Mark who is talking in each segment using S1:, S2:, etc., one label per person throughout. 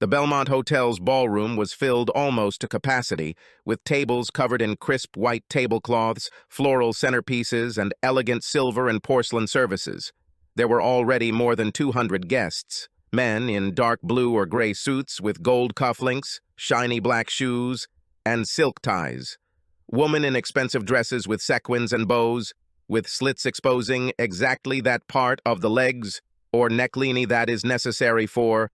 S1: The Belmont Hotel's ballroom was filled almost to capacity, with tables covered in crisp white tablecloths, floral centerpieces, and elegant silver and porcelain services. There were already more than 200 guests, men in dark blue or gray suits with gold cufflinks, shiny black shoes, and silk ties, women in expensive dresses with sequins and bows, with slits exposing exactly that part of the legs or neckline that is necessary for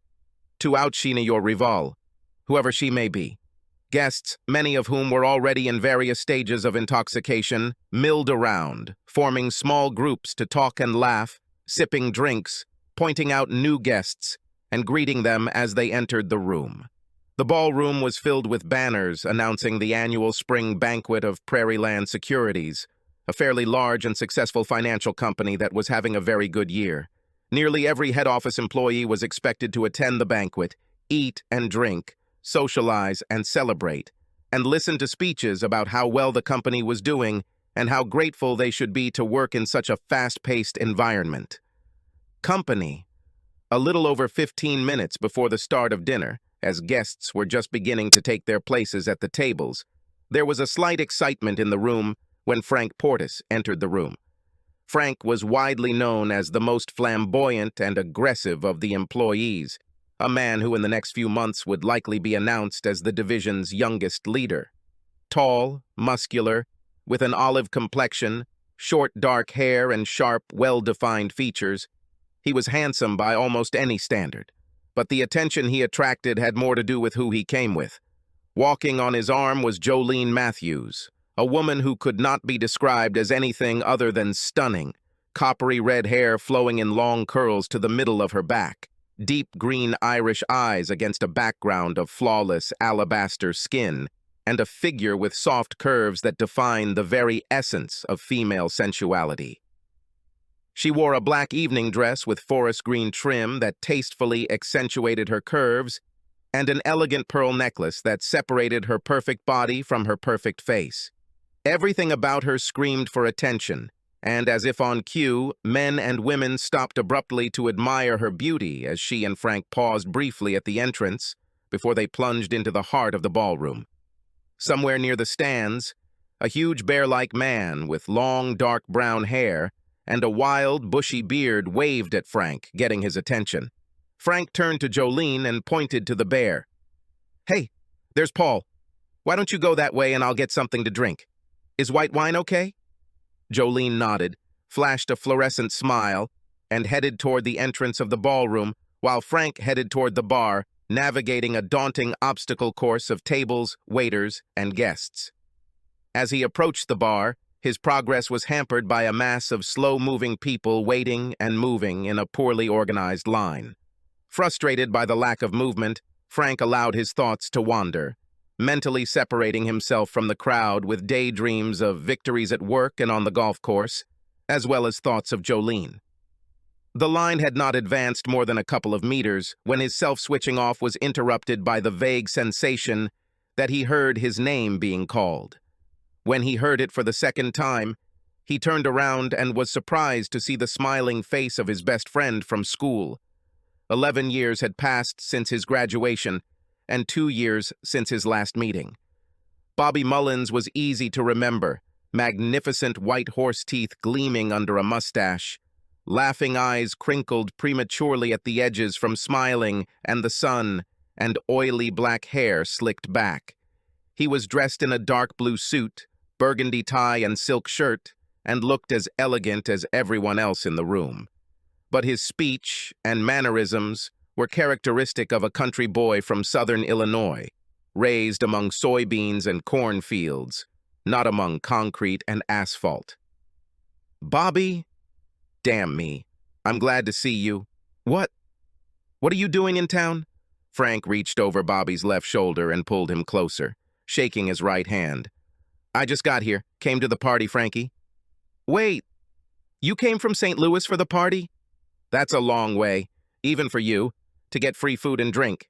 S1: to outshine your rival, whoever she may be. Guests, many of whom were already in various stages of intoxication, milled around, forming small groups to talk and laugh, sipping drinks, pointing out new guests, and greeting them as they entered the room. The ballroom was filled with banners announcing the annual spring banquet of Prairieland Securities, a fairly large and successful financial company that was having a very good year. Nearly every head office employee was expected to attend the banquet, eat and drink, socialize and celebrate, and listen to speeches about how well the company was doing and how grateful they should be to work in such a fast-paced environment. Company. A little over 15 minutes before the start of dinner, as guests were just beginning to take their places at the tables, there was a slight excitement in the room when Frank Portis entered the room. Frank was widely known as the most flamboyant and aggressive of the employees, a man who in the next few months would likely be announced as the division's youngest leader. Tall, muscular, with an olive complexion, short dark hair, and sharp, well-defined features, he was handsome by almost any standard. But the attention he attracted had more to do with who he came with. Walking on his arm was Jolene Matthews, a woman who could not be described as anything other than stunning, coppery red hair flowing in long curls to the middle of her back, deep green Irish eyes against a background of flawless alabaster skin, and a figure with soft curves that define the very essence of female sensuality. She wore a black evening dress with forest green trim that tastefully accentuated her curves, and an elegant pearl necklace that separated her perfect body from her perfect face. Everything about her screamed for attention, and as if on cue, men and women stopped abruptly to admire her beauty as she and Frank paused briefly at the entrance before they plunged into the heart of the ballroom. Somewhere near the stands, a huge bear-like man with long, dark brown hair and a wild, bushy beard waved at Frank, getting his attention. Frank turned to Jolene and pointed to the bear. "Hey, there's Paul. Why don't you go that way and I'll get something to drink? Is white wine okay?" Jolene nodded, flashed a fluorescent smile, and headed toward the entrance of the ballroom, while Frank headed toward the bar, navigating a daunting obstacle course of tables, waiters, and guests. As he approached the bar, his progress was hampered by a mass of slow-moving people waiting and moving in a poorly organized line. Frustrated by the lack of movement, Frank allowed his thoughts to wander, mentally separating himself from the crowd with daydreams of victories at work and on the golf course, as well as thoughts of Jolene. The line had not advanced more than a couple of meters when his self-switching off was interrupted by the vague sensation that he heard his name being called. When he heard it for the second time, he turned around and was surprised to see the smiling face of his best friend from school. 11 years had passed since his graduation, and 2 years since his last meeting. Bobby Mullins was easy to remember, magnificent white horse teeth gleaming under a mustache, laughing eyes crinkled prematurely at the edges from smiling and the sun, and oily black hair slicked back. He was dressed in a dark blue suit, burgundy tie and silk shirt, and looked as elegant as everyone else in the room. But his speech and mannerisms were characteristic of a country boy from southern Illinois, raised among soybeans and cornfields, not among concrete and asphalt. "Bobby? Damn me. I'm glad to see you. What are you doing in town?" Frank reached over Bobby's left shoulder and pulled him closer, shaking his right hand. "I just got here. Came to the party, Frankie." "Wait, you came from St. Louis for the party? That's a long way, even for you, to get free food and drink."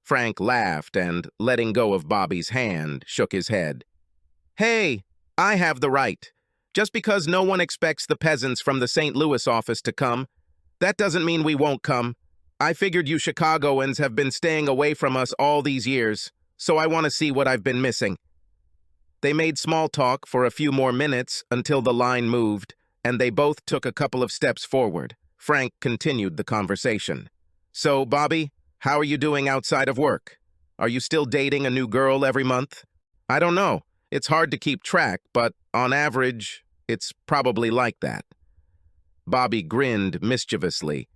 S1: Frank laughed and, letting go of Bobby's hand, shook his head. "Hey, I have the right. Just because no one expects the peasants from the St. Louis office to come, that doesn't mean we won't come. I figured you Chicagoans have been staying away from us all these years, so I want to see what I've been missing. They made small talk for a few more minutes until the line moved, and they both took a couple of steps forward. Frank continued the conversation. So, Bobby, how are you doing outside of work? Are you still dating a new girl every month? I don't know. It's hard to keep track, but on average, it's probably like that. Bobby grinned mischievously.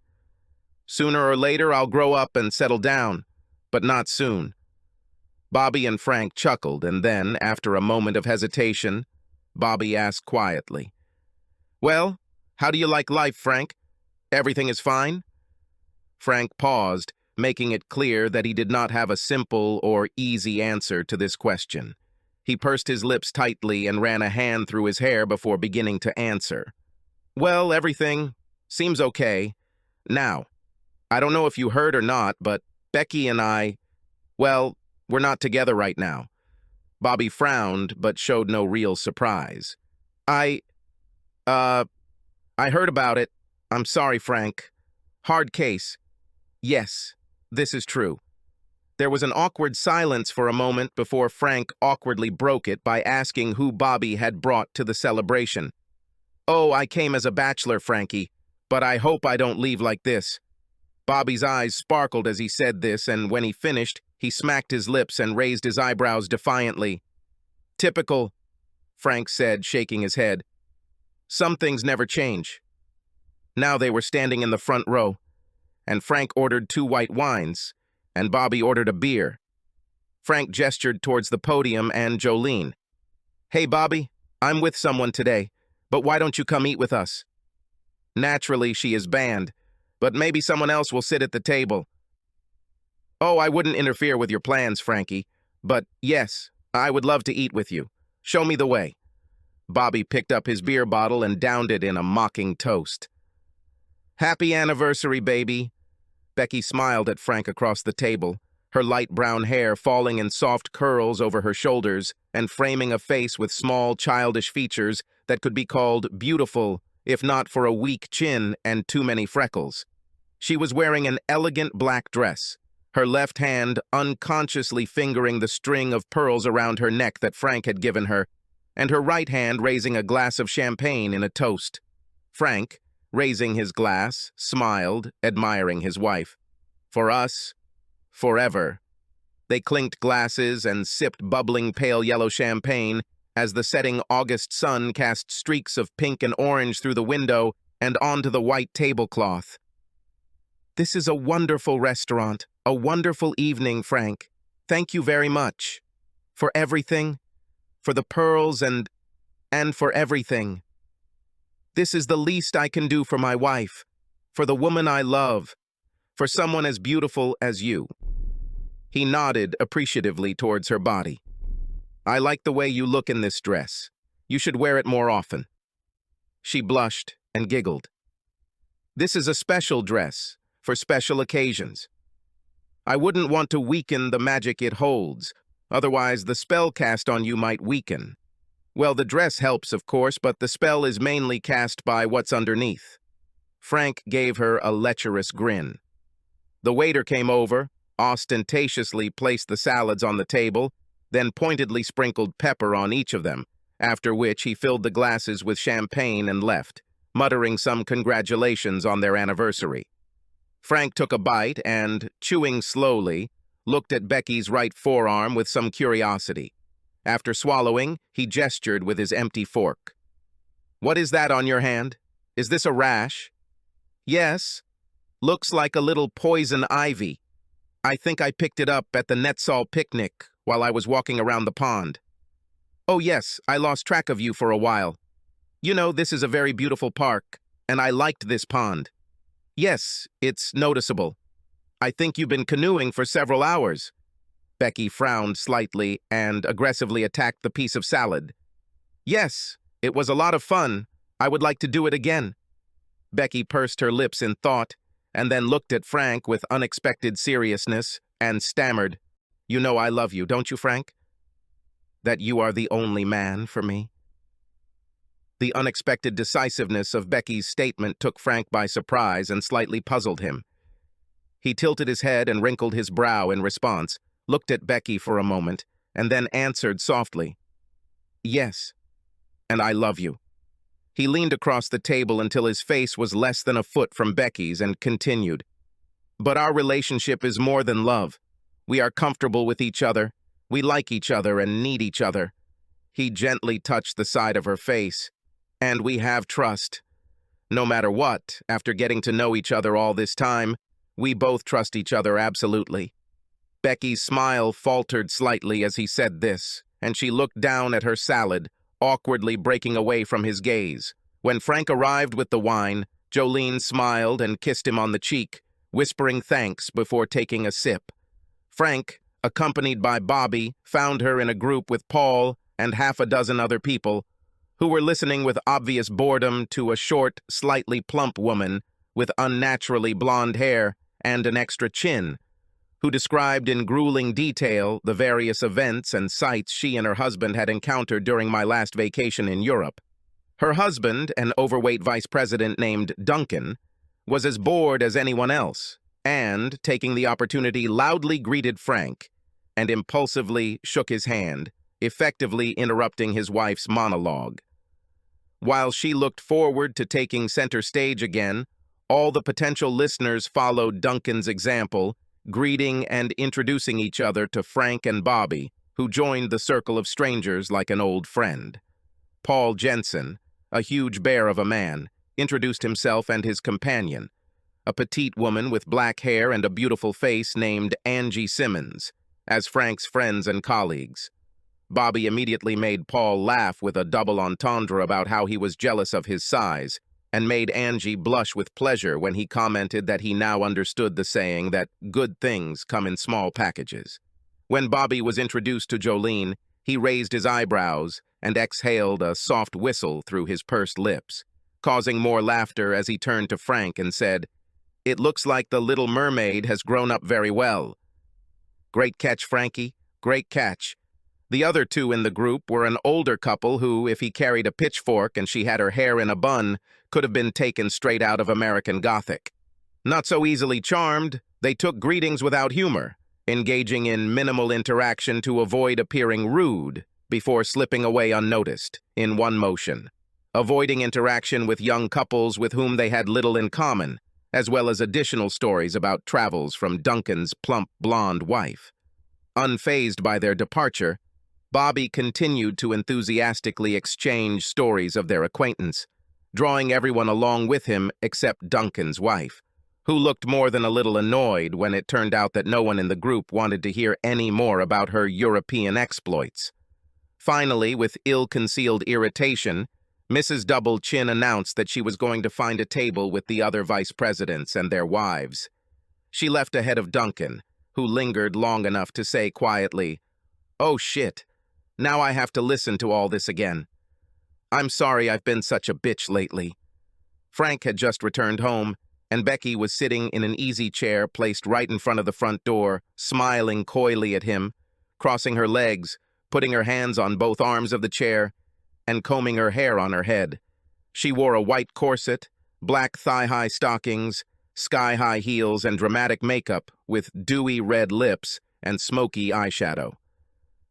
S1: Sooner or later, I'll grow up and settle down, but not soon. Bobby and Frank chuckled, and then, after a moment of hesitation, Bobby asked quietly, Well, how do you like life, Frank? Everything is fine? Frank paused, making it clear that he did not have a simple or easy answer to this question. He pursed his lips tightly and ran a hand through his hair before beginning to answer. Well, everything seems okay. Now, I don't know if you heard or not, but Becky and I, well, we're not together right now. Bobby frowned, but showed no real surprise. I heard about it. I'm sorry, Frank. Hard case. Yes, this is true. There was an awkward silence for a moment before Frank awkwardly broke it by asking who Bobby had brought to the celebration. Oh, I came as a bachelor, Frankie, but I hope I don't leave like this. Bobby's eyes sparkled as he said this, and when he finished, he smacked his lips and raised his eyebrows defiantly. Typical, Frank said, shaking his head. Some things never change. Now they were standing in the front row, and Frank ordered 2 white wines, and Bobby ordered a beer. Frank gestured towards the podium and Jolene. Hey, Bobby, I'm with someone today, but why don't you come eat with us? Naturally, she is banned, but maybe someone else will sit at the table. Oh, I wouldn't interfere with your plans, Frankie, but yes, I would love to eat with you. Show me the way. Bobby picked up his beer bottle and downed it in a mocking toast. Happy anniversary, baby. Becky smiled at Frank across the table, her light brown hair falling in soft curls over her shoulders and framing a face with small, childish features that could be called beautiful, if not for a weak chin and too many freckles. She was wearing an elegant black dress, her left hand unconsciously fingering the string of pearls around her neck that Frank had given her, and her right hand raising a glass of champagne in a toast. Frank, raising his glass, smiled, admiring his wife. For us, forever. They clinked glasses and sipped bubbling pale yellow champagne as the setting August sun cast streaks of pink and orange through the window and onto the white tablecloth. This is a wonderful restaurant, a wonderful evening, Frank. Thank you very much. For everything, for the pearls and for everything. This is the least I can do for my wife, for the woman I love, for someone as beautiful as you. He nodded appreciatively towards her body. I like the way you look in this dress. You should wear it more often. She blushed and giggled. This is a special dress, for special occasions. I wouldn't want to weaken the magic it holds, otherwise the spell cast on you might weaken. Well, the dress helps, of course, but the spell is mainly cast by what's underneath. Frank gave her a lecherous grin. The waiter came over, ostentatiously placed the salads on the table, then pointedly sprinkled pepper on each of them, after which he filled the glasses with champagne and left, muttering some congratulations on their anniversary. Frank took a bite and, chewing slowly, looked at Becky's right forearm with some curiosity. After swallowing, he gestured with his empty fork. What is that on your hand? Is this a rash? Yes. Looks like a little poison ivy. I think I picked it up at the Netzal picnic while I was walking around the pond. Oh yes, I lost track of you for a while. You know, this is a very beautiful park, and I liked this pond. Yes, it's noticeable. I think you've been canoeing for several hours. Becky frowned slightly and aggressively attacked the piece of salad. Yes, it was a lot of fun. I would like to do it again. Becky pursed her lips in thought, and then looked at Frank with unexpected seriousness and stammered, You know I love you, don't you, Frank? That you are the only man for me? The unexpected decisiveness of Becky's statement took Frank by surprise and slightly puzzled him. He tilted his head and wrinkled his brow in response, looked at Becky for a moment, and then answered softly, "Yes, and I love you." He leaned across the table until his face was less than a foot from Becky's and continued, "But our relationship is more than love. We are comfortable with each other. We like each other and need each other." He gently touched the side of her face. "And we have trust. No matter what, after getting to know each other all this time, we both trust each other absolutely." Becky's smile faltered slightly as he said this, and she looked down at her salad, awkwardly breaking away from his gaze. When Frank arrived with the wine, Jolene smiled and kissed him on the cheek, whispering thanks before taking a sip. Frank, accompanied by Bobby, found her in a group with Paul and half a dozen other people, who were listening with obvious boredom to a short, slightly plump woman with unnaturally blonde hair and an extra chin, who described in grueling detail the various events and sights she and her husband had encountered during my last vacation in Europe. Her husband, an overweight vice president named Duncan, was as bored as anyone else, and, taking the opportunity, loudly greeted Frank and impulsively shook his hand, effectively interrupting his wife's monologue. While she looked forward to taking center stage again, all the potential listeners followed Duncan's example, greeting and introducing each other to Frank and Bobby, who joined the circle of strangers like an old friend. Paul Jensen, a huge bear of a man, introduced himself and his companion, a petite woman with black hair and a beautiful face named Angie Simmons, as Frank's friends and colleagues. Bobby immediately made Paul laugh with a double entendre about how he was jealous of his size, and made Angie blush with pleasure when he commented that he now understood the saying that good things come in small packages. When Bobby was introduced to Jolene, he raised his eyebrows and exhaled a soft whistle through his pursed lips, causing more laughter as he turned to Frank and said, "It looks like the Little Mermaid has grown up very well." "Great catch, Frankie. Great catch." The other two in the group were an older couple who, if he carried a pitchfork and she had her hair in a bun, could have been taken straight out of American Gothic. Not so easily charmed, they took greetings without humor, engaging in minimal interaction to avoid appearing rude before slipping away unnoticed, in one motion, avoiding interaction with young couples with whom they had little in common, as well as additional stories about travels from Duncan's plump blonde wife. Unfazed by their departure, Bobby continued to enthusiastically exchange stories of their acquaintance, drawing everyone along with him except Duncan's wife, who looked more than a little annoyed when it turned out that no one in the group wanted to hear any more about her European exploits. Finally, with ill-concealed irritation, Mrs. Double Chin announced that she was going to find a table with the other vice presidents and their wives. She left ahead of Duncan, who lingered long enough to say quietly, "Oh shit, now I have to listen to all this again. I'm sorry I've been such a bitch lately." Frank had just returned home, and Becky was sitting in an easy chair placed right in front of the front door, smiling coyly at him, crossing her legs, putting her hands on both arms of the chair, and combing her hair on her head. She wore a white corset, black thigh-high stockings, sky-high heels, and dramatic makeup with dewy red lips and smoky eyeshadow.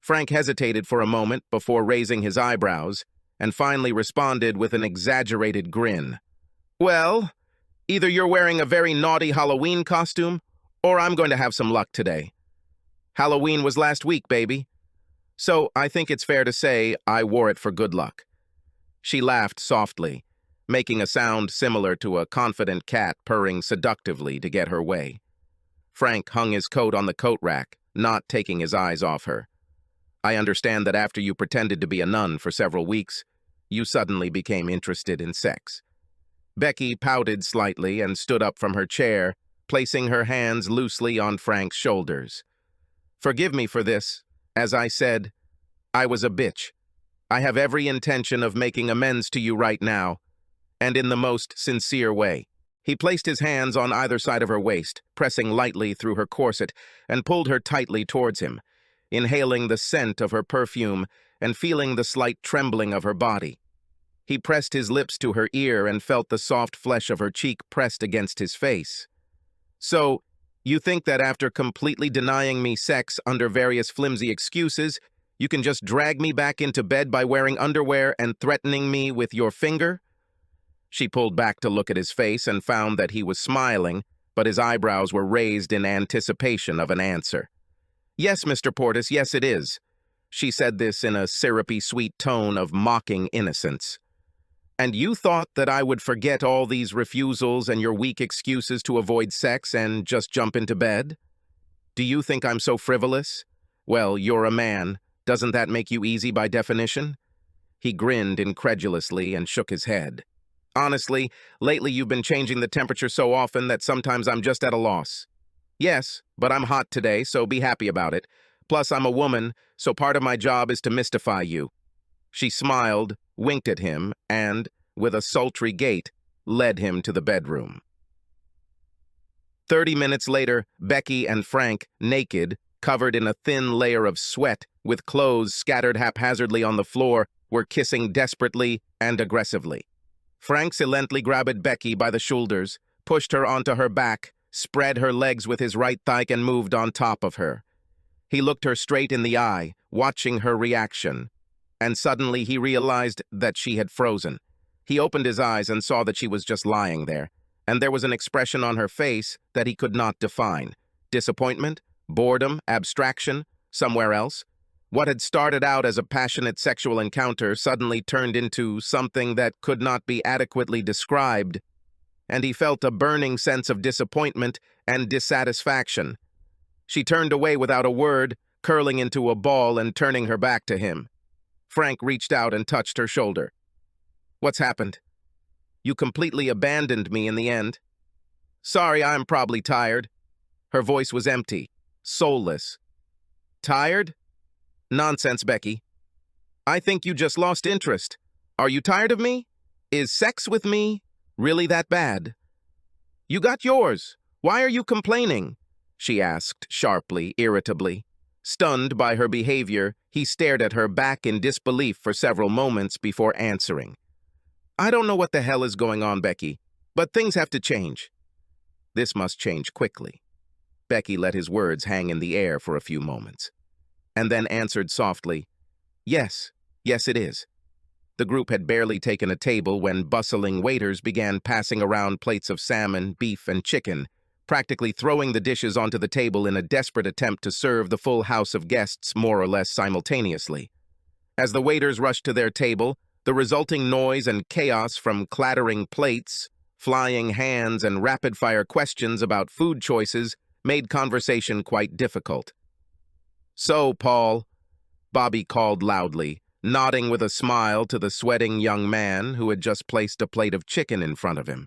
S1: Frank hesitated for a moment before raising his eyebrows, and finally responded with an exaggerated grin. "Well, either you're wearing a very naughty Halloween costume, or I'm going to have some luck today. Halloween was last week, baby. So I think it's fair to say I wore it for good luck." She laughed softly, making a sound similar to a confident cat purring seductively to get her way. Frank hung his coat on the coat rack, not taking his eyes off her. "I understand that after you pretended to be a nun for several weeks, you suddenly became interested in sex." Becky pouted slightly and stood up from her chair, placing her hands loosely on Frank's shoulders. "Forgive me for this. As I said, I was a bitch. I have every intention of making amends to you right now, and in the most sincere way." He placed his hands on either side of her waist, pressing lightly through her corset, and pulled her tightly towards him, inhaling the scent of her perfume and feeling the slight trembling of her body. He pressed his lips to her ear and felt the soft flesh of her cheek pressed against his face. "So, You think that after completely denying me sex under various flimsy excuses, you can just drag me back into bed by wearing underwear and threatening me with your finger? She pulled back to look at his face and found that he was smiling, but his eyebrows were raised in anticipation of an answer. Yes, Mr. Portis, yes it is. She said this in a syrupy sweet tone of mocking innocence. And you thought that I would forget all these refusals and your weak excuses to avoid sex and just jump into bed? Do you think I'm so frivolous? Well, you're a man. Doesn't that make you easy by definition? He grinned incredulously and shook his head. Honestly, lately you've been changing the temperature so often that sometimes I'm just at a loss. Yes, but I'm hot today, so be happy about it. Plus, I'm a woman, so part of my job is to mystify you. She smiled, winked at him, and, with a sultry gait, led him to the bedroom. 30 minutes later, Becky and Frank, naked, covered in a thin layer of sweat, with clothes scattered haphazardly on the floor, were kissing desperately and aggressively. Frank silently grabbed Becky by the shoulders, pushed her onto her back, spread her legs with his right thigh and moved on top of her. He looked her straight in the eye, watching her reaction, and suddenly he realized that she had frozen. He opened his eyes and saw that she was just lying there, and there was an expression on her face that he could not define. Disappointment? Boredom? Abstraction? Somewhere else? What had started out as a passionate sexual encounter suddenly turned into something that could not be adequately described, and he felt a burning sense of disappointment and dissatisfaction. She turned away without a word, curling into a ball and turning her back to him. Frank reached out and touched her shoulder. What's happened? You completely abandoned me in the end. Sorry, I'm probably tired. Her voice was empty, soulless. Tired? Nonsense, Becky. I think you just lost interest. Are you tired of me? Is sex with me really that bad? You got yours. Why are you complaining? She asked, sharply, irritably. Stunned by her behavior, he stared at her back in disbelief for several moments before answering. I don't know what the hell is going on, Becky, but things have to change. This must change quickly. Becky let his words hang in the air for a few moments, and then answered softly, Yes, it is. The group had barely taken a table when bustling waiters began passing around plates of salmon, beef, and chicken, practically throwing the dishes onto the table in a desperate attempt to serve the full house of guests more or less simultaneously. As the waiters rushed to their table, the resulting noise and chaos from clattering plates, flying hands, and rapid-fire questions about food choices made conversation quite difficult. So, Paul, Bobby called loudly, nodding with a smile to the sweating young man who had just placed a plate of chicken in front of him.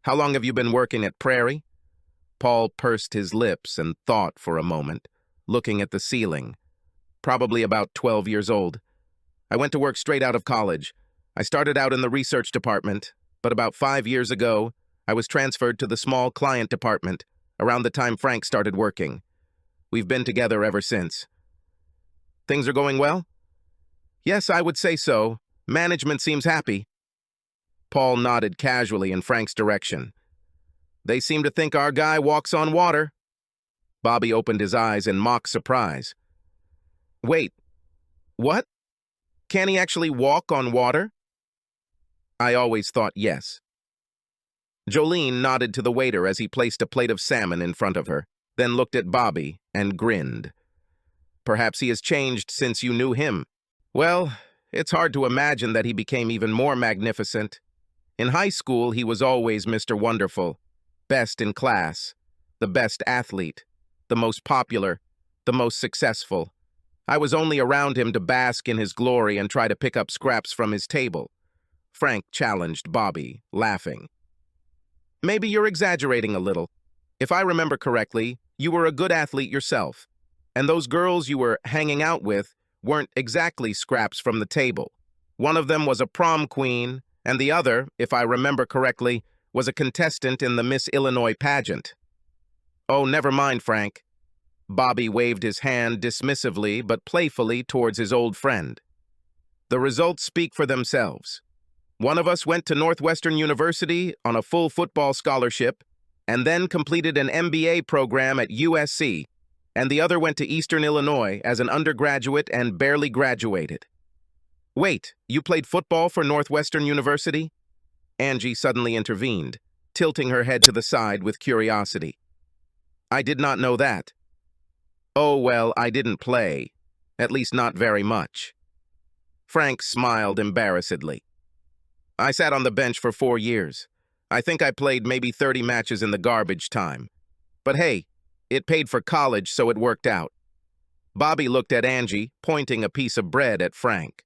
S1: How long have you been working at Prairie? Paul pursed his lips and thought for a moment, looking at the ceiling. Probably about 12 years old. I went to work straight out of college. I started out in the research department, but about 5 years ago, I was transferred to the small client department, around the time Frank started working. We've been together ever since. Things are going well? Yes, I would say so. Management seems happy. Paul nodded casually in Frank's direction. They seem to think our guy walks on water. Bobby opened his eyes in mock surprise. Wait, what? Can he actually walk on water? I always thought yes. Jolene nodded to the waiter as he placed a plate of salmon in front of her, then looked at Bobby and grinned. Perhaps he has changed since you knew him. Well, it's hard to imagine that he became even more magnificent. In high school, he was always Mr. Wonderful, best in class, the best athlete, the most popular, the most successful. I was only around him to bask in his glory and try to pick up scraps from his table. Frank challenged Bobby, laughing. Maybe you're exaggerating a little. If I remember correctly, you were a good athlete yourself, and those girls you were hanging out with weren't exactly scraps from the table. One of them was a prom queen, and the other, if I remember correctly, was a contestant in the Miss Illinois pageant. Oh, never mind, Frank. Bobby waved his hand dismissively but playfully towards his old friend. The results speak for themselves. One of us went to Northwestern University on a full football scholarship, and then completed an MBA program at USC, and the other went to Eastern Illinois as an undergraduate and barely graduated. Wait, you played football for Northwestern University? Angie suddenly intervened, tilting her head to the side with curiosity. I did not know that. Oh, well, I didn't play. At least not very much. Frank smiled embarrassedly. I sat on the bench for 4 years. I think I played maybe 30 matches in the garbage time. But hey, it paid for college, so it worked out. Bobby looked at Angie, pointing a piece of bread at Frank.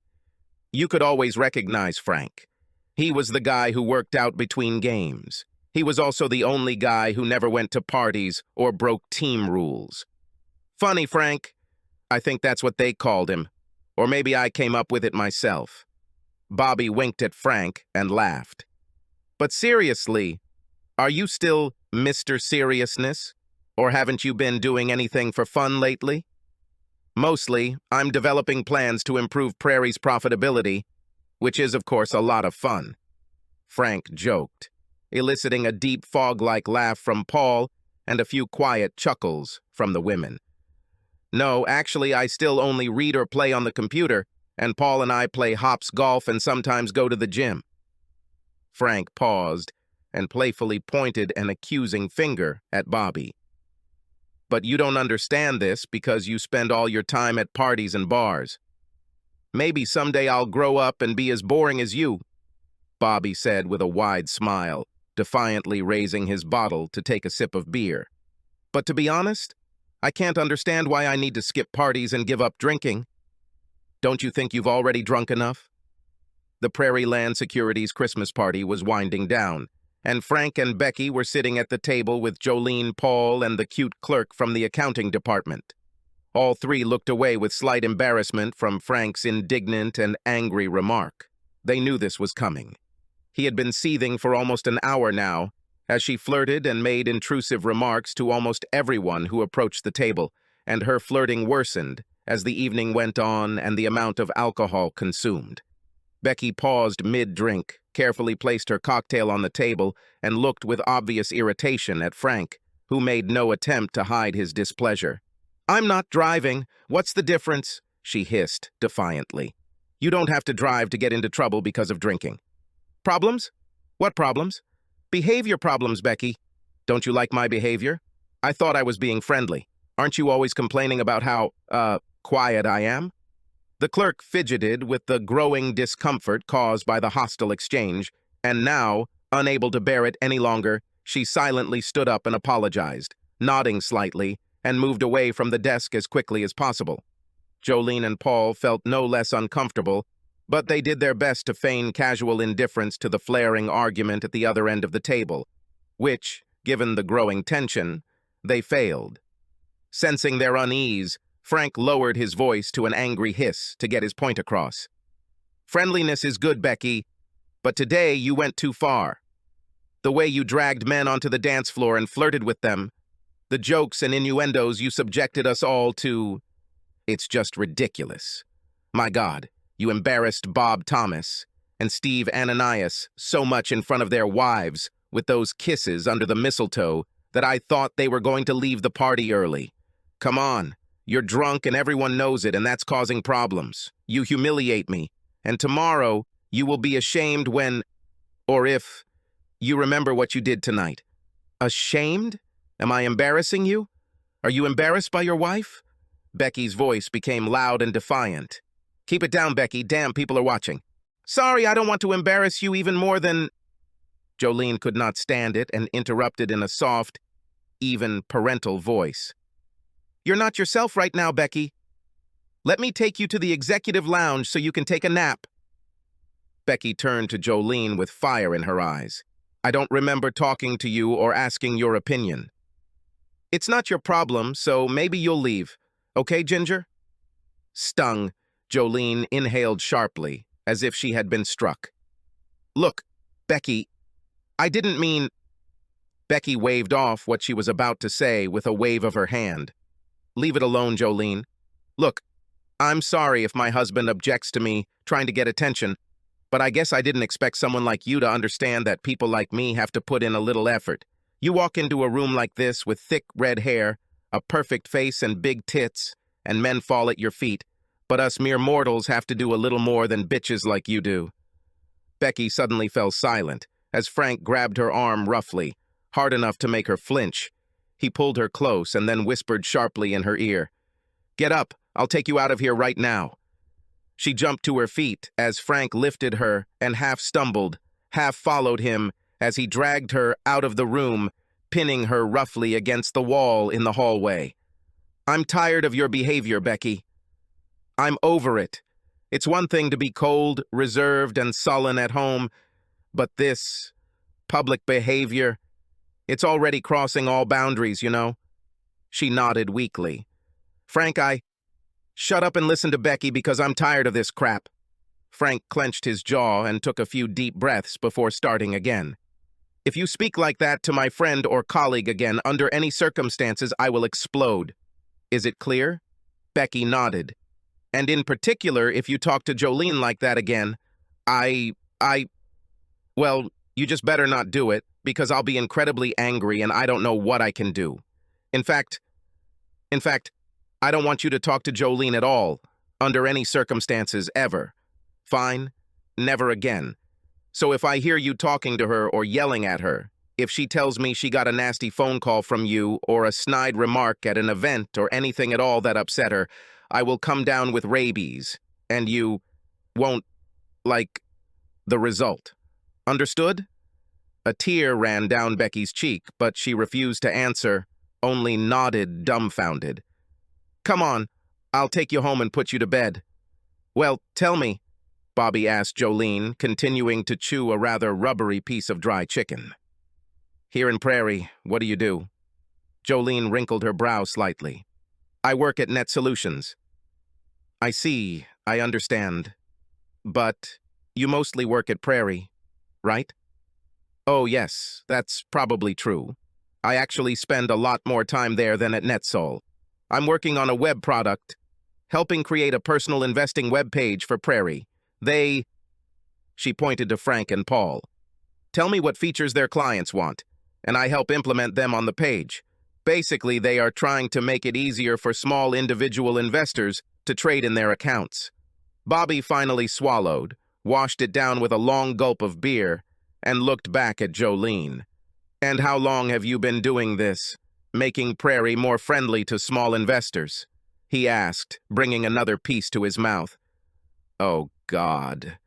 S1: You could always recognize Frank. He was the guy who worked out between games. He was also the only guy who never went to parties or broke team rules. Funny, Frank. I think that's what they called him. Or maybe I came up with it myself. Bobby winked at Frank and laughed. But seriously, are you still Mr. Seriousness? Or haven't you been doing anything for fun lately? Mostly, I'm developing plans to improve Prairie's profitability, which is, of course, a lot of fun. Frank joked, eliciting a deep fog-like laugh from Paul and a few quiet chuckles from the women. No, actually, I still only read or play on the computer, and Paul and I play hops golf and sometimes go to the gym. Frank paused and playfully pointed an accusing finger at Bobby. But you don't understand this because you spend all your time at parties and bars. Maybe someday I'll grow up and be as boring as you, Bobby said with a wide smile, defiantly raising his bottle to take a sip of beer. But to be honest, I can't understand why I need to skip parties and give up drinking. Don't you think you've already drunk enough? The Prairie Land Securities Christmas party was winding down, and Frank and Becky were sitting at the table with Jolene, Paul, and the cute clerk from the accounting department. All three looked away with slight embarrassment from Frank's indignant and angry remark. They knew this was coming. He had been seething for almost an hour now, as she flirted and made intrusive remarks to almost everyone who approached the table, and her flirting worsened as the evening went on and the amount of alcohol consumed. Becky paused mid-drink, carefully placed her cocktail on the table, and looked with obvious irritation at Frank, who made no attempt to hide his displeasure. I'm not driving. What's the difference? She hissed defiantly. You don't have to drive to get into trouble because of drinking. Problems? What problems? Behavior problems, Becky. Don't you like my behavior? I thought I was being friendly. Aren't you always complaining about how, quiet I am? The clerk fidgeted with the growing discomfort caused by the hostile exchange, and now, unable to bear it any longer, she silently stood up and apologized, nodding slightly, and moved away from the desk as quickly as possible. Jolene and Paul felt no less uncomfortable, but they did their best to feign casual indifference to the flaring argument at the other end of the table, which, given the growing tension, they failed. Sensing their unease, Frank lowered his voice to an angry hiss to get his point across. Friendliness is good, Becky, but today you went too far. The way you dragged men onto the dance floor and flirted with them, the jokes and innuendos you subjected us all to, it's just ridiculous. My God, you embarrassed Bob Thomas and Steve Ananias so much in front of their wives with those kisses under the mistletoe that I thought they were going to leave the party early. Come on. You're drunk and everyone knows it, and that's causing problems. You humiliate me, and tomorrow you will be ashamed when, or if, you remember what you did tonight. Ashamed? Am I embarrassing you? Are you embarrassed by your wife? Becky's voice became loud and defiant. Keep it down, Becky. Damn, people are watching. Sorry, I don't want to embarrass you even more than... Jolene could not stand it and interrupted in a soft, even parental voice. You're not yourself right now, Becky. Let me take you to the executive lounge so you can take a nap. Becky turned to Jolene with fire in her eyes. I don't remember talking to you or asking your opinion. It's not your problem, so maybe you'll leave. Okay, Ginger? Stung, Jolene inhaled sharply, as if she had been struck. Look, Becky, I didn't mean... Becky waved off what she was about to say with a wave of her hand. Leave it alone, Jolene. Look, I'm sorry if my husband objects to me trying to get attention, but I guess I didn't expect someone like you to understand that people like me have to put in a little effort. You walk into a room like this with thick red hair, a perfect face and big tits, and men fall at your feet, but us mere mortals have to do a little more than bitches like you do. Becky suddenly fell silent, as Frank grabbed her arm roughly, hard enough to make her flinch. He pulled her close and then whispered sharply in her ear, "Get up, I'll take you out of here right now." She jumped to her feet as Frank lifted her and half stumbled, half followed him as he dragged her out of the room, pinning her roughly against the wall in the hallway. "I'm tired of your behavior, Becky. I'm over it. It's one thing to be cold, reserved, and sullen at home, but this public behavior, it's already crossing all boundaries, you know." She nodded weakly. "Frank, shut up and listen to Becky because I'm tired of this crap." Frank clenched his jaw and took a few deep breaths before starting again. "If you speak like that to my friend or colleague again, under any circumstances, I will explode. Is it clear?" Becky nodded. "And in particular, if you talk to Jolene like that again, well, you just better not do it, because I'll be incredibly angry and I don't know what I can do. In fact, I don't want you to talk to Jolene at all, under any circumstances, ever. Fine? Never again. So if I hear you talking to her or yelling at her, if she tells me she got a nasty phone call from you or a snide remark at an event or anything at all that upset her, I will come down with rabies, and you won't like the result. Understood?" A tear ran down Becky's cheek, but she refused to answer, only nodded dumbfounded. "Come on, I'll take you home and put you to bed." "Well, tell me," Bobby asked Jolene, continuing to chew a rather rubbery piece of dry chicken. "Here in Prairie, what do you do?" Jolene wrinkled her brow slightly. "I work at Net Solutions." "I see, I understand. But you mostly work at Prairie, right?" "Oh yes, that's probably true. I actually spend a lot more time there than at NetSol. I'm working on a web product, helping create a personal investing web page for Prairie. She pointed to Frank and Paul. "Tell me what features their clients want, and I help implement them on the page. Basically, they are trying to make it easier for small individual investors to trade in their accounts." Bobby finally swallowed, washed it down with a long gulp of beer, and looked back at Jolene. "And how long have you been doing this, making Prairie more friendly to small investors?" he asked, bringing another piece to his mouth. "Oh, God."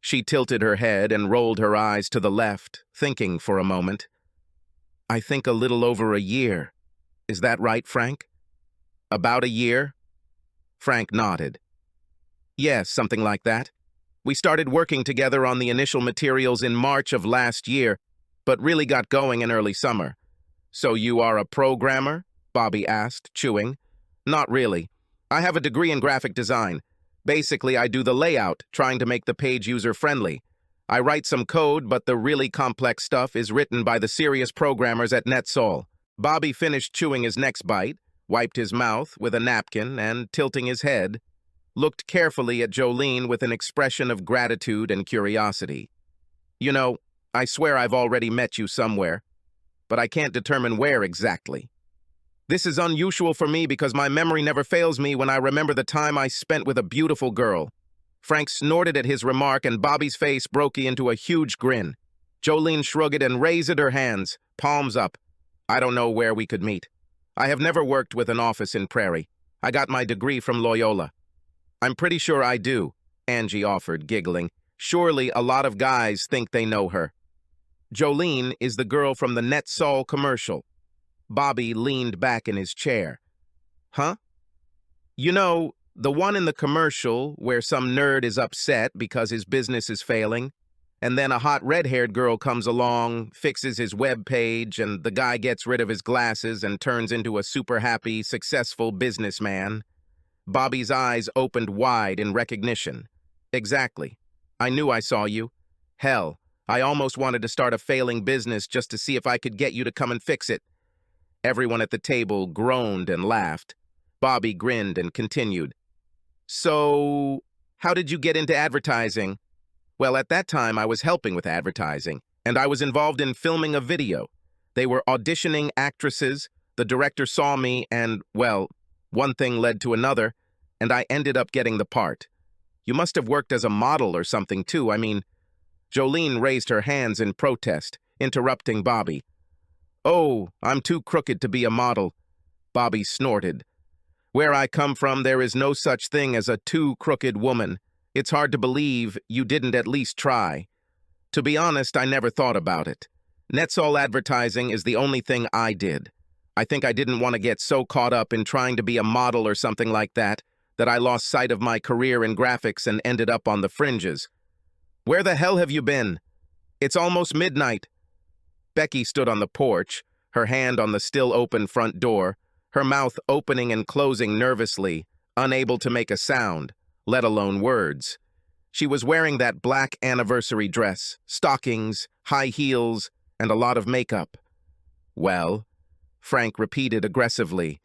S1: She tilted her head and rolled her eyes to the left, thinking for a moment. "I think a little over a year. Is that right, Frank?" "About a year?" Frank nodded. "Yes, something like that. We started working together on the initial materials in March of last year, but really got going in early summer." "So you are a programmer?" Bobby asked, chewing. "Not really. I have a degree in graphic design. Basically, I do the layout, trying to make the page user-friendly. I write some code, but the really complex stuff is written by the serious programmers at NetSol." Bobby finished chewing his next bite, wiped his mouth with a napkin, and, tilting his head, looked carefully at Jolene with an expression of gratitude and curiosity. "You know, I swear I've already met you somewhere, but I can't determine where exactly. This is unusual for me because my memory never fails me when I remember the time I spent with a beautiful girl." Frank snorted at his remark, and Bobby's face broke into a huge grin. Jolene shrugged and raised her hands, palms up. "I don't know where we could meet. I have never worked with an office in Prairie. I got my degree from Loyola." "I'm pretty sure I do," Angie offered, giggling. "Surely a lot of guys think they know her." "Jolene is the girl from the NetSol commercial." Bobby leaned back in his chair. "Huh?" "You know, the one in the commercial where some nerd is upset because his business is failing, and then a hot red-haired girl comes along, fixes his web page, and the guy gets rid of his glasses and turns into a super happy, successful businessman." Bobby's eyes opened wide in recognition. "Exactly. I knew I saw you. Hell, I almost wanted to start a failing business just to see if I could get you to come and fix it." Everyone at the table groaned and laughed. Bobby grinned and continued. "So, how did you get into advertising?" "Well, at that time I was helping with advertising, and I was involved in filming a video. They were auditioning actresses. The director saw me and, well, one thing led to another, and I ended up getting the part. You must have worked as a model or something too. I mean, Jolene raised her hands in protest, interrupting Bobby. Oh, I'm too crooked to be a model, Bobby snorted. Where I come from, there is no such thing as a too crooked woman. It's hard to believe you didn't at least try. To be honest, I never thought about it. Netzol advertising is the only thing I did. I think I didn't want to get so caught up in trying to be a model or something like that I lost sight of my career in graphics and ended up on the fringes. Where the hell have you been? It's almost midnight. Becky stood on the porch, her hand on the still open front door, her mouth opening and closing nervously, unable to make a sound, let alone words. She was wearing that black anniversary dress, stockings, high heels, and a lot of makeup. Well, Frank repeated aggressively.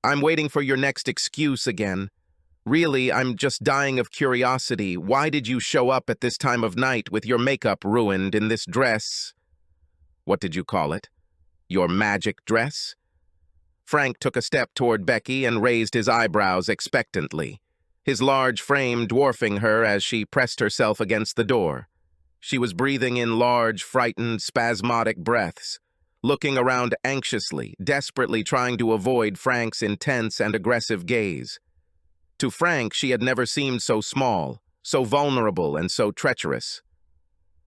S1: I'm waiting for your next excuse again. Really, I'm just dying of curiosity. Why did you show up at this time of night with your makeup ruined in this dress? What did you call it? Your magic dress? Frank took a step toward Becky and raised his eyebrows expectantly, his large frame dwarfing her as she pressed herself against the door. She was breathing in large, frightened, spasmodic breaths, looking around anxiously, desperately trying to avoid Frank's intense and aggressive gaze. To Frank, she had never seemed so small, so vulnerable, and so treacherous.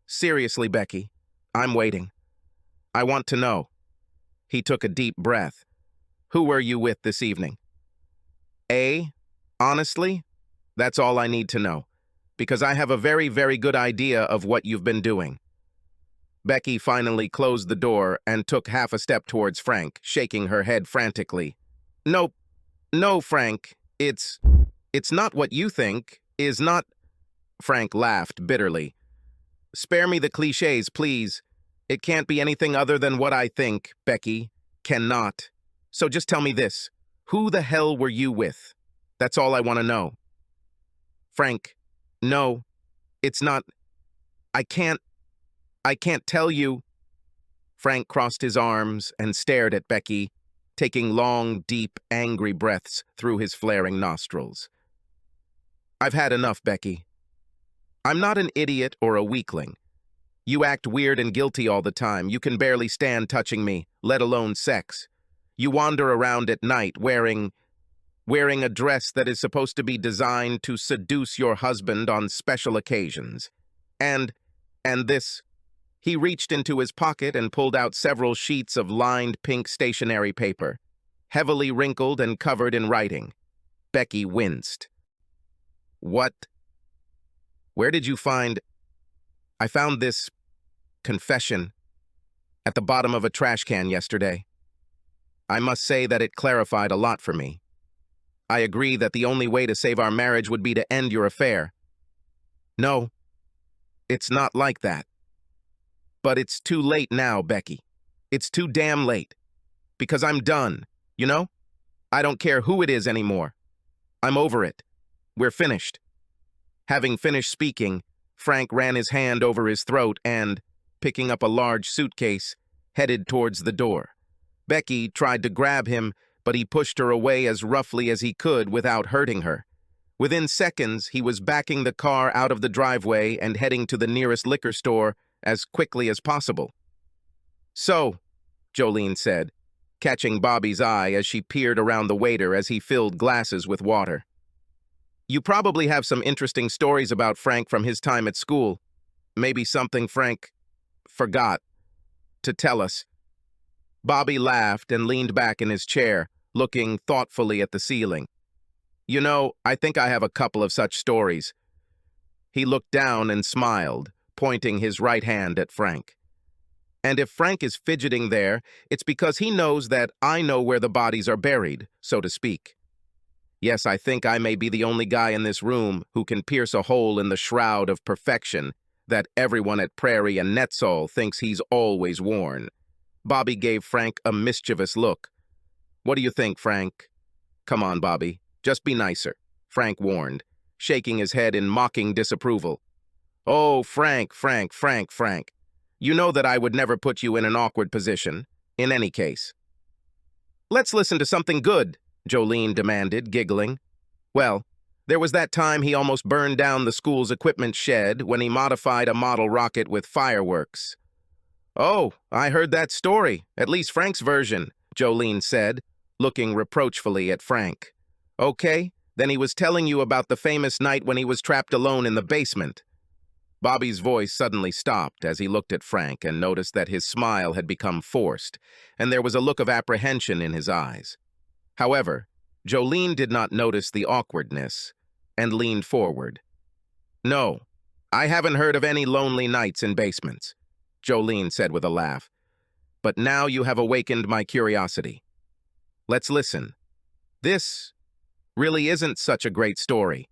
S1: Seriously, Becky, I'm waiting. I want to know. He took a deep breath. Who were you with this evening? Honestly, that's all I need to know, because I have a very, very good idea of what you've been doing. Becky finally closed the door and took half a step towards Frank, shaking her head frantically. No, Frank, it's not what you think, is not... Frank laughed bitterly. Spare me the cliches, please. It can't be anything other than what I think, Becky. Cannot. So just tell me this. Who the hell were you with? That's all I want to know. Frank, no, it's not... I can't tell you. Frank crossed his arms and stared at Becky, taking long, deep, angry breaths through his flaring nostrils. I've had enough, Becky. I'm not an idiot or a weakling. You act weird and guilty all the time. You can barely stand touching me, let alone sex. You wander around at night wearing a dress that is supposed to be designed to seduce your husband on special occasions. And this... He reached into his pocket and pulled out several sheets of lined pink stationery paper, heavily wrinkled and covered in writing. Becky winced. What? Where did you find... I found this confession at the bottom of a trash can yesterday. I must say that it clarified a lot for me. I agree that the only way to save our marriage would be to end your affair. No, it's not like that. But it's too late now, Becky. It's too damn late. Because I'm done, you know? I don't care who it is anymore. I'm over it. We're finished. Having finished speaking, Frank ran his hand over his throat and, picking up a large suitcase, headed towards the door. Becky tried to grab him, but he pushed her away as roughly as he could without hurting her. Within seconds, he was backing the car out of the driveway and heading to the nearest liquor store as quickly as possible. So, Jolene said, catching Bobby's eye as she peered around the waiter as he filled glasses with water. You probably have some interesting stories about Frank from his time at school. Maybe something Frank forgot to tell us. Bobby laughed and leaned back in his chair, looking thoughtfully at the ceiling. You know, I think I have a couple of such stories. He looked down and smiled, pointing his right hand at Frank. And if Frank is fidgeting there, it's because he knows that I know where the bodies are buried, so to speak. Yes, I think I may be the only guy in this room who can pierce a hole in the shroud of perfection that everyone at Prairie and Netzol thinks he's always worn. Bobby gave Frank a mischievous look. What do you think, Frank? Come on, Bobby, just be nicer, Frank warned, shaking his head in mocking disapproval. Oh, Frank. You know that I would never put you in an awkward position, in any case. Let's listen to something good, Jolene demanded, giggling. Well, there was that time he almost burned down the school's equipment shed when he modified a model rocket with fireworks. Oh, I heard that story, at least Frank's version, Jolene said, looking reproachfully at Frank. Okay, then he was telling you about the famous night when he was trapped alone in the basement. Bobby's voice suddenly stopped as he looked at Frank and noticed that his smile had become forced, and there was a look of apprehension in his eyes. However, Jolene did not notice the awkwardness and leaned forward. No, I haven't heard of any lonely nights in basements, Jolene said with a laugh. But now you have awakened my curiosity. Let's listen. This really isn't such a great story.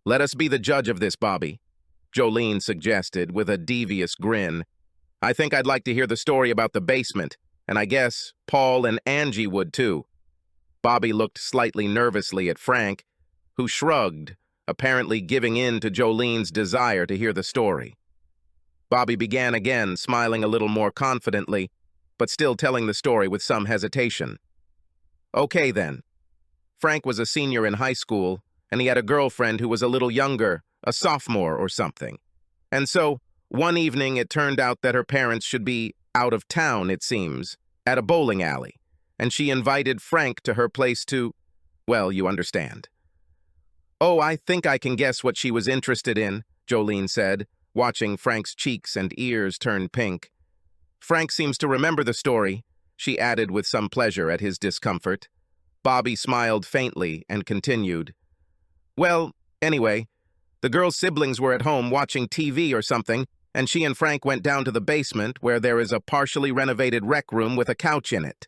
S1: Let us be the judge of this, Bobby, Jolene suggested with a devious grin. I think I'd like to hear the story about the basement, and I guess Paul and Angie would too. Bobby looked slightly nervously at Frank, who shrugged, apparently giving in to Jolene's desire to hear the story. Bobby began again, smiling a little more confidently, but still telling the story with some hesitation. Okay then. Frank was a senior in high school, and he had a girlfriend who was a little younger, a sophomore or something. And so, one evening it turned out that her parents should be out of town, it seems, at a bowling alley, and she invited Frank to her place to, well, you understand. Oh, I think I can guess what she was interested in, Jolene said, watching Frank's cheeks and ears turn pink. Frank seems to remember the story, she added with some pleasure at his discomfort. Bobby smiled faintly and continued. Well, anyway, the girl's siblings were at home watching TV or something, and she and Frank went down to the basement where there is a partially renovated rec room with a couch in it.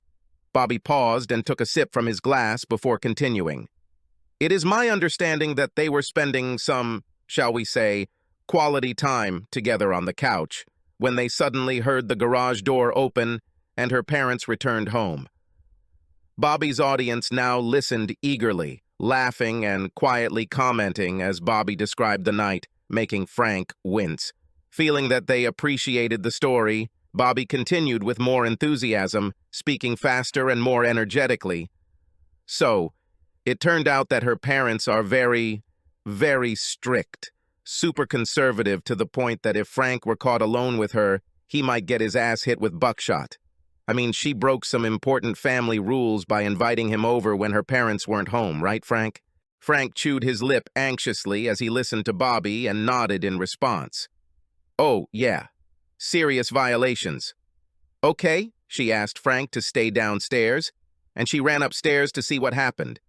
S1: Bobby paused and took a sip from his glass before continuing. It is my understanding that they were spending some, shall we say, quality time together on the couch when they suddenly heard the garage door open and her parents returned home. Bobby's audience now listened eagerly, laughing and quietly commenting as Bobby described the night, making Frank wince. Feeling that they appreciated the story, Bobby continued with more enthusiasm, speaking faster and more energetically. So, it turned out that her parents are very, very strict, super conservative to the point that if Frank were caught alone with her, he might get his ass hit with buckshot. I mean, she broke some important family rules by inviting him over when her parents weren't home, right, Frank? Frank chewed his lip anxiously as he listened to Bobby and nodded in response. Oh, yeah. Serious violations. Okay, she asked Frank to stay downstairs, and she ran upstairs to see what happened.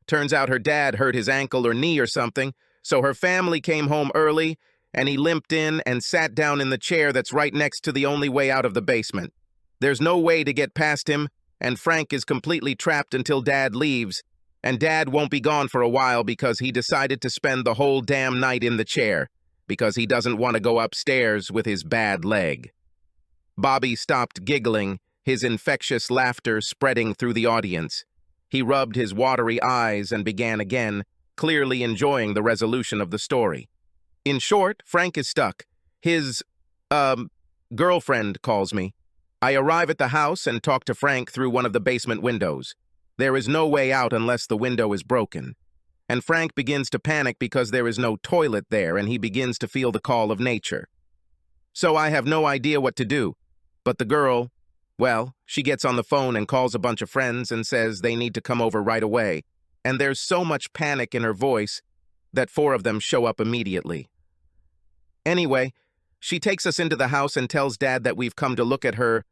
S1: Turns out her dad hurt his ankle or knee or something, so her family came home early, and he limped in and sat down in the chair that's right next to the only way out of the basement. There's no way to get past him, and Frank is completely trapped until Dad leaves, and Dad won't be gone for a while because he decided to spend the whole damn night in the chair, because he doesn't want to go upstairs with his bad leg. Bobby stopped giggling, his infectious laughter spreading through the audience. He rubbed his watery eyes and began again, clearly enjoying the resolution of the story. In short, Frank is stuck. His, girlfriend calls me. I arrive at the house and talk to Frank through one of the basement windows. There is no way out unless the window is broken. And Frank begins to panic because there is no toilet there and he begins to feel the call of nature. So I have no idea what to do. But the girl, well, she gets on the phone and calls a bunch of friends and says they need to come over right away. And there's so much panic in her voice that 4 of them show up immediately. Anyway, she takes us into the house and tells Dad that we've come to look at her,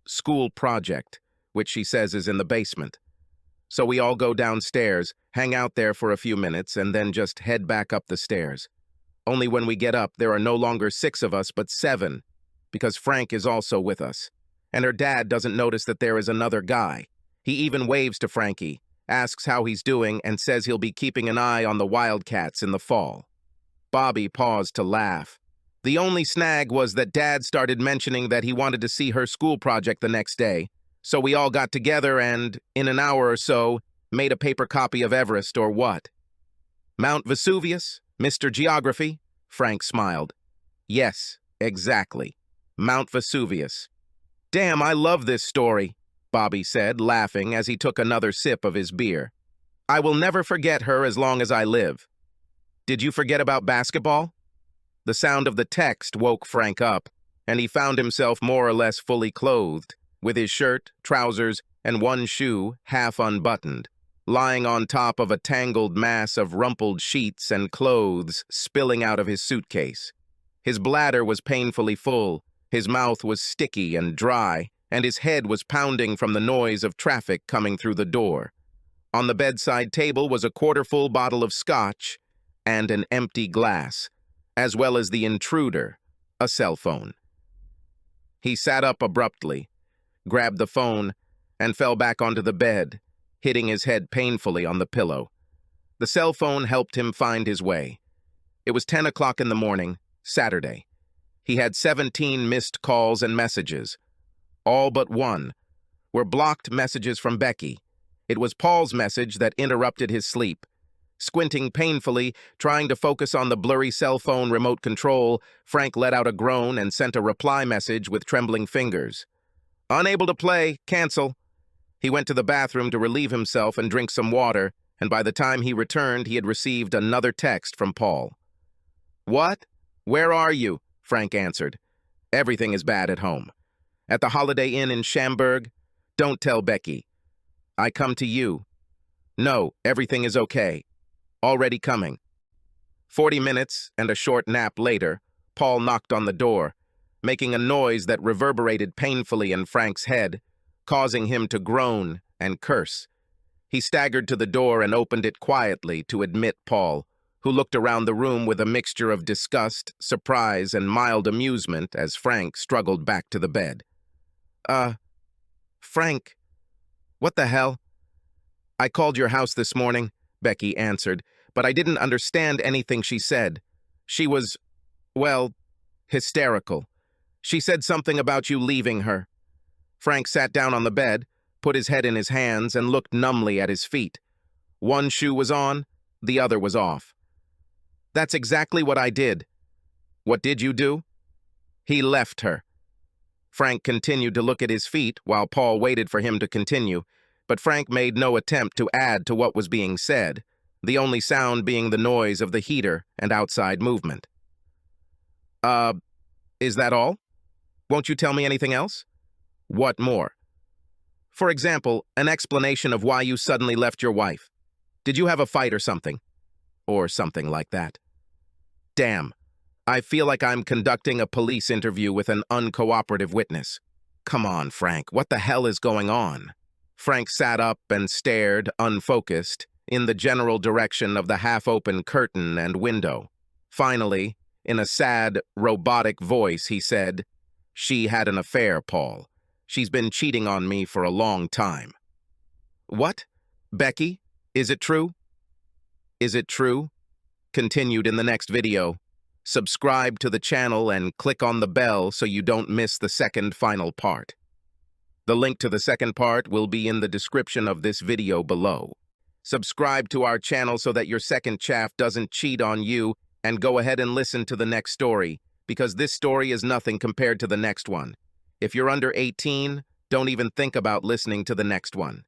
S1: school project, which she says is in the basement. So we all go downstairs, hang out there for a few minutes, and then just head back up the stairs. Only when we get up, there are no longer 6 of us, but 7, because Frank is also with us. And her dad doesn't notice that there is another guy. He even waves to Frankie, asks how he's doing, and says he'll be keeping an eye on the Wildcats in the fall. Bobby paused to laugh. The only snag was that Dad started mentioning that he wanted to see her school project the next day, so we all got together and, in an hour or so, made a paper copy of Everest or what? Mount Vesuvius? Mr. Geography? Frank smiled. Yes, exactly. Mount Vesuvius. Damn, I love this story, Bobby said, laughing as he took another sip of his beer. I will never forget her as long as I live. Did you forget about basketball? The sound of the text woke Frank up, and he found himself more or less fully clothed, with his shirt, trousers, and one shoe half unbuttoned, lying on top of a tangled mass of rumpled sheets and clothes spilling out of his suitcase. His bladder was painfully full, his mouth was sticky and dry, and his head was pounding from the noise of traffic coming through the door. On the bedside table was a quarter-full bottle of scotch and an empty glass, as well as the intruder, a cell phone. He sat up abruptly, grabbed the phone, and fell back onto the bed, hitting his head painfully on the pillow. The cell phone helped him find his way. It was 10 o'clock in the morning, Saturday. He had 17 missed calls and messages. All but one were blocked messages from Becky. It was Paul's message that interrupted his sleep. Squinting painfully, trying to focus on the blurry cell phone remote control, Frank let out a groan and sent a reply message with trembling fingers. Unable to play, cancel. He went to the bathroom to relieve himself and drink some water, and by the time he returned, he had received another text from Paul. What? Where are you? Frank answered. Everything is bad at home. At the Holiday Inn in Schaumburg? Don't tell Becky. I come to you. No, everything is okay. Already coming. 40 minutes and a short nap later, Paul knocked on the door, making a noise that reverberated painfully in Frank's head, causing him to groan and curse. He staggered to the door and opened it quietly to admit Paul, who looked around the room with a mixture of disgust, surprise, and mild amusement as Frank struggled back to the bed. Frank, what the hell? I called your house this morning, Becky answered, but I didn't understand anything she said. She was, well, hysterical. She said something about you leaving her. Frank sat down on the bed, put his head in his hands, and looked numbly at his feet. One shoe was on, the other was off. That's exactly what I did. What did you do? He left her. Frank continued to look at his feet while Paul waited for him to continue, but Frank made no attempt to add to what was being said, the only sound being the noise of the heater and outside movement. Is that all? Won't you tell me anything else? What more? For example, an explanation of why you suddenly left your wife. Did you have a fight or something? Or something like that. Damn, I feel like I'm conducting a police interview with an uncooperative witness. Come on, Frank, what the hell is going on? Frank sat up and stared, unfocused, in the general direction of the half-open curtain and window. Finally, in a sad, robotic voice, he said, She had an affair, Paul. She's been cheating on me for a long time. What? Becky? Is it true? Is it true? Continued in the next video. Subscribe to the channel and click on the bell so you don't miss the second final part. The link to the second part will be in the description of this video below. Subscribe to our channel so that your second chaff doesn't cheat on you, and go ahead and listen to the next story, because this story is nothing compared to the next one. If you're under 18, don't even think about listening to the next one.